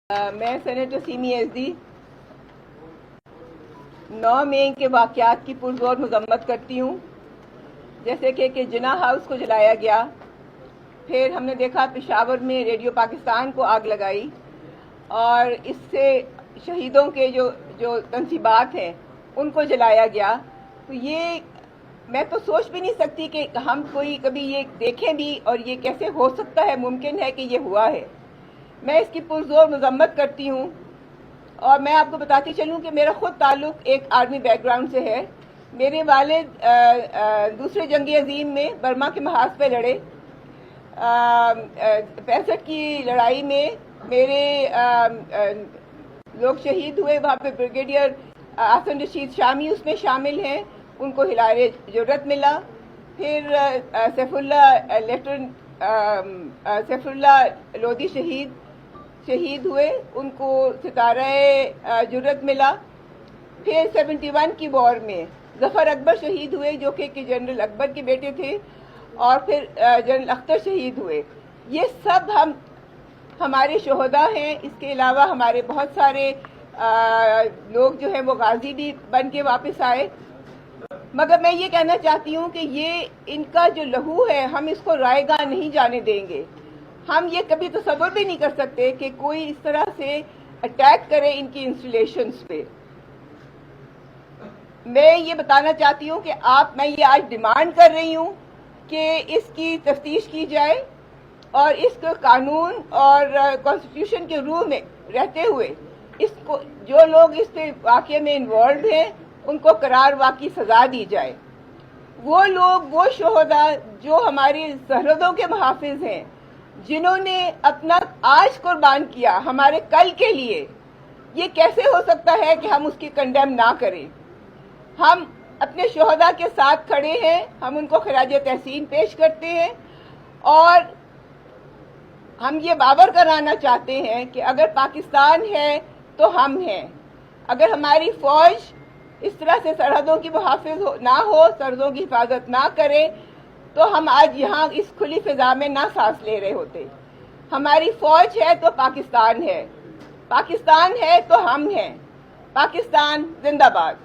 میں senator semi S D 9 مئی کے واقعات کی پرزور مذمت کرتی ہوں، جیسے کہ جناح ہاؤس کو جلایا گیا، پھر ہم نے دیکھا پشاور میں ریڈیو پاکستان کو آگ لگائی، اور اس سے شہیدوں کے جو تنصیبات ہیں ان کو جلایا گیا۔ تو یہ میں تو سوچ بھی نہیں سکتی کہ ہم کوئی کبھی یہ دیکھیں بھی، اور یہ کیسے ہو سکتا ہے، ممکن ہے کہ یہ ہوا ہے۔ میں اس کی پرزور مذمت کرتی ہوں، اور میں آپ کو بتاتی چلوں کہ میرا خود تعلق ایک آرمی بیک گراؤنڈ سے ہے۔ میرے والد دوسرے جنگ عظیم میں برما کے محاذ پہ لڑے۔ 65 کی لڑائی میں میرے لوگ شہید ہوئے، وہاں پہ بریگیڈیئر حسن رشید شامی اس میں شامل ہیں، ان کو ہلال جرت ملا۔ پھر سیف اللہ لودھی شہید ہوئے، ان کو ستارہ جرت ملا۔ پھر 71 کی وار میں ظفر اکبر شہید ہوئے، جو کہ جنرل اکبر کے بیٹے تھے، اور پھر جنرل اختر شہید ہوئے۔ یہ سب ہمارے شہداء ہیں۔ اس کے علاوہ ہمارے بہت سارے لوگ جو ہیں وہ غازی بھی بن کے واپس آئے۔ مگر میں یہ کہنا چاہتی ہوں کہ یہ ان کا جو لہو ہے، ہم اس کو رائے گاہ نہیں جانے دیں گے۔ ہم یہ کبھی تصور بھی نہیں کر سکتے کہ کوئی اس طرح سے اٹیک کرے ان کی انسٹالیشنز پہ۔ میں یہ بتانا چاہتی ہوں کہ میں یہ آج ڈیمانڈ کر رہی ہوں کہ اس کی تفتیش کی جائے، اور اس کو قانون اور کانسٹیٹیوشن کے روح میں رہتے ہوئے جو لوگ اس پہ واقعے میں انوالوڈ ہیں ان کو قرار واقعی سزا دی جائے۔ وہ لوگ، وہ شہداء جو ہماری سرحدوں کے محافظ ہیں، جنہوں نے اپنا آج قربان کیا ہمارے کل کے لیے، یہ کیسے ہو سکتا ہے کہ ہم اس کی کنڈیم نہ کریں؟ ہم اپنے شہداء کے ساتھ کھڑے ہیں، ہم ان کو خراج تحسین پیش کرتے ہیں، اور ہم یہ باور کرانا چاہتے ہیں کہ اگر پاکستان ہے تو ہم ہیں۔ اگر ہماری فوج اس طرح سے سرحدوں کی محافظ نہ ہو، سرحدوں کی حفاظت نہ کرے، تو ہم آج یہاں اس کھلی فضا میں نہ سانس لے رہے ہوتے۔ ہماری فوج ہے تو پاکستان ہے، پاکستان ہے تو ہم ہیں۔ پاکستان زندہ باد۔